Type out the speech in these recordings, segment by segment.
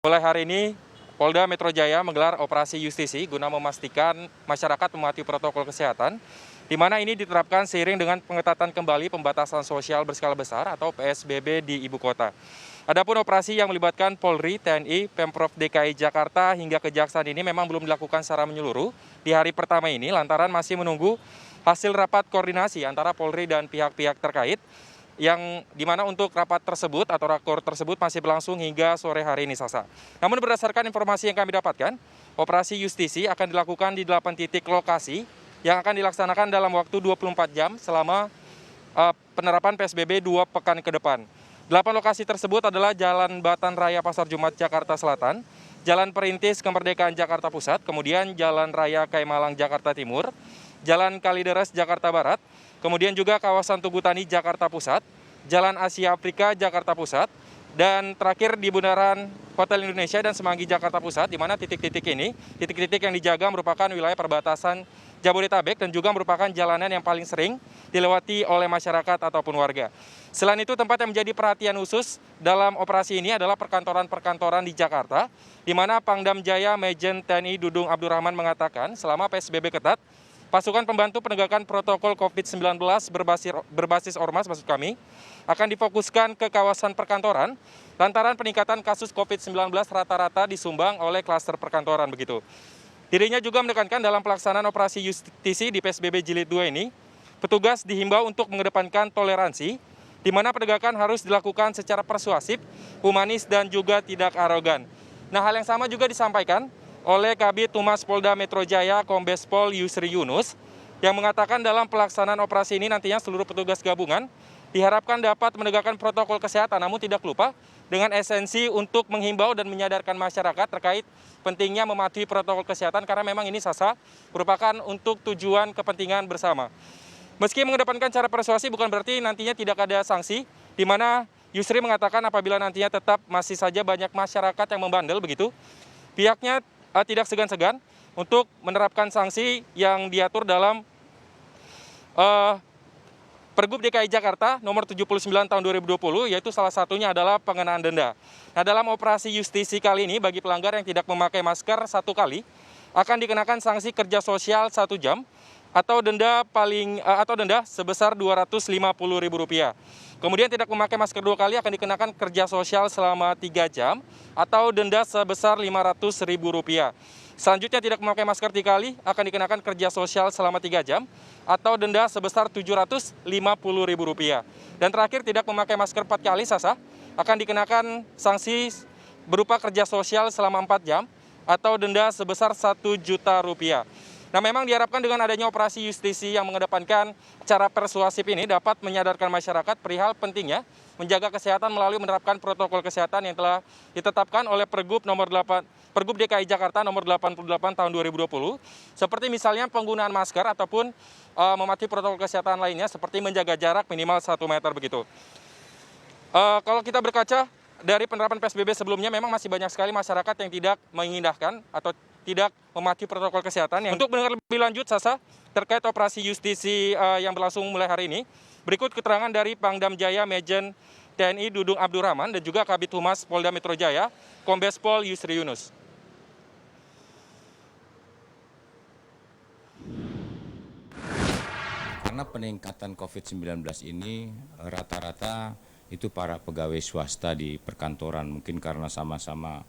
Mulai hari ini, Polda Metro Jaya menggelar operasi justisi guna memastikan masyarakat mematuhi protokol kesehatan, di mana ini diterapkan seiring dengan pengetatan kembali pembatasan sosial berskala besar atau PSBB di ibu kota. Adapun operasi yang melibatkan Polri, TNI, Pemprov DKI Jakarta hingga Kejaksaan ini memang belum dilakukan secara menyeluruh di hari pertama ini lantaran masih menunggu hasil rapat koordinasi antara Polri dan pihak-pihak terkait yang dimana untuk rapat tersebut atau rakor tersebut masih berlangsung hingga sore hari ini, Sasa. Namun berdasarkan informasi yang kami dapatkan, operasi justisi akan dilakukan di 8 titik lokasi yang akan dilaksanakan dalam waktu 24 jam selama penerapan PSBB 2 pekan ke depan. 8 lokasi tersebut adalah Jalan Batan Raya Pasar Jumat Jakarta Selatan, Jalan Perintis Kemerdekaan Jakarta Pusat, kemudian Jalan Raya Kaimalang Jakarta Timur, Jalan Kalideres Jakarta Barat, kemudian juga kawasan Tugu Tani Jakarta Pusat, Jalan Asia Afrika Jakarta Pusat, dan terakhir di Bundaran Hotel Indonesia dan Semanggi Jakarta Pusat, di mana titik-titik ini, titik-titik yang dijaga merupakan wilayah perbatasan Jabodetabek dan juga merupakan jalanan yang paling sering dilewati oleh masyarakat ataupun warga. Selain itu, tempat yang menjadi perhatian khusus dalam operasi ini adalah perkantoran-perkantoran di Jakarta, di mana Pangdam Jaya Majen TNI Dudung Abdurrahman mengatakan selama PSBB ketat, pasukan pembantu penegakan protokol COVID-19 berbasis ormas maksud kami akan difokuskan ke kawasan perkantoran lantaran peningkatan kasus COVID-19 rata-rata disumbang oleh klaster perkantoran begitu. Dirinya juga menekankan dalam pelaksanaan operasi justisi di PSBB Jilid 2 ini, petugas dihimbau untuk mengedepankan toleransi, di mana penegakan harus dilakukan secara persuasif, humanis, dan juga tidak arogan. Nah, hal yang sama juga disampaikan oleh Kabid Humas Polda Metro Jaya Kombes Pol Yusri Yunus yang mengatakan dalam pelaksanaan operasi ini nantinya seluruh petugas gabungan diharapkan dapat menegakkan protokol kesehatan, namun tidak lupa dengan esensi untuk menghimbau dan menyadarkan masyarakat terkait pentingnya mematuhi protokol kesehatan karena memang ini Sasa merupakan untuk tujuan kepentingan bersama. Meski mengedepankan cara persuasi bukan berarti nantinya tidak ada sanksi, di mana Yusri mengatakan apabila nantinya tetap masih saja banyak masyarakat yang membandel begitu, pihaknya tidak segan-segan untuk menerapkan sanksi yang diatur dalam Pergub DKI Jakarta nomor 79 tahun 2020, yaitu salah satunya adalah pengenaan denda. Nah, dalam operasi justisi kali ini bagi pelanggar yang tidak memakai masker 1 kali akan dikenakan sanksi kerja sosial 1 jam atau denda sebesar Rp250.000. Kemudian tidak memakai masker 2 kali akan dikenakan kerja sosial selama 3 jam atau denda sebesar Rp500.000. Selanjutnya tidak memakai masker 3 kali akan dikenakan kerja sosial selama 3 jam atau denda sebesar Rp750.000. Dan terakhir tidak memakai masker 4 kali Sasa akan dikenakan sanksi berupa kerja sosial selama 4 jam atau denda sebesar Rp1.000.000. Nah, memang diharapkan dengan adanya operasi justisi yang mengedepankan cara persuasif ini dapat menyadarkan masyarakat perihal pentingnya menjaga kesehatan melalui menerapkan protokol kesehatan yang telah ditetapkan oleh Pergub DKI Jakarta nomor 88 tahun 2020, seperti misalnya penggunaan masker ataupun mematuhi protokol kesehatan lainnya seperti menjaga jarak minimal 1 meter begitu. Kalau kita berkaca dari penerapan PSBB sebelumnya memang masih banyak sekali masyarakat yang tidak mengindahkan atau tidak mematuhi protokol kesehatan. Untuk mendengar lebih lanjut Sasa terkait operasi justisi yang berlangsung mulai hari ini, berikut keterangan dari Pangdam Jaya Majen TNI Dudung Abdurrahman dan juga Kabid Humas Polda Metro Jaya Kombes Pol Yusri Yunus. Karena peningkatan COVID-19 ini rata-rata itu para pegawai swasta di perkantoran, mungkin karena sama-sama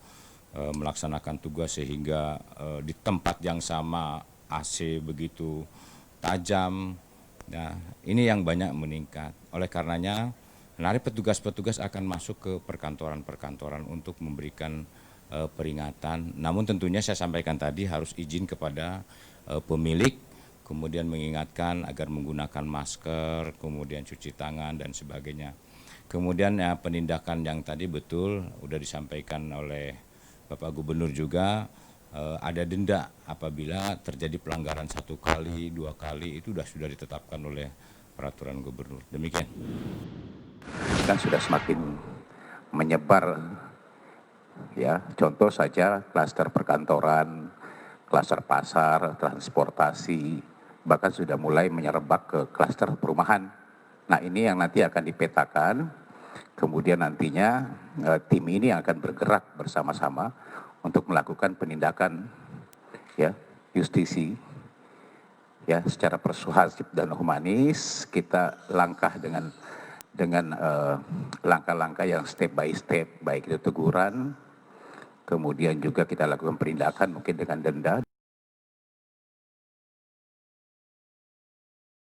melaksanakan tugas sehingga di tempat yang sama AC begitu tajam. Nah, ini yang banyak meningkat. Oleh karenanya, nanti petugas-petugas akan masuk ke perkantoran-perkantoran untuk memberikan peringatan. Namun tentunya saya sampaikan tadi harus izin kepada pemilik, kemudian mengingatkan agar menggunakan masker, kemudian cuci tangan dan sebagainya. Kemudian penindakan yang tadi betul sudah disampaikan oleh Bapak Gubernur juga, ada denda apabila terjadi pelanggaran 1 kali, 2 kali, itu sudah ditetapkan oleh peraturan gubernur. Demikian. Kan sudah semakin menyebar, ya. Contoh saja klaster perkantoran, klaster pasar, transportasi, bahkan sudah mulai menyerebak ke klaster perumahan. Nah, ini yang nanti akan dipetakan Kemudian nantinya tim ini akan bergerak bersama-sama untuk melakukan penindakan ya justisi ya secara persuasif dan humanis. Kita langkah dengan langkah-langkah yang step by step, baik itu teguran, kemudian juga kita lakukan penindakan mungkin dengan denda.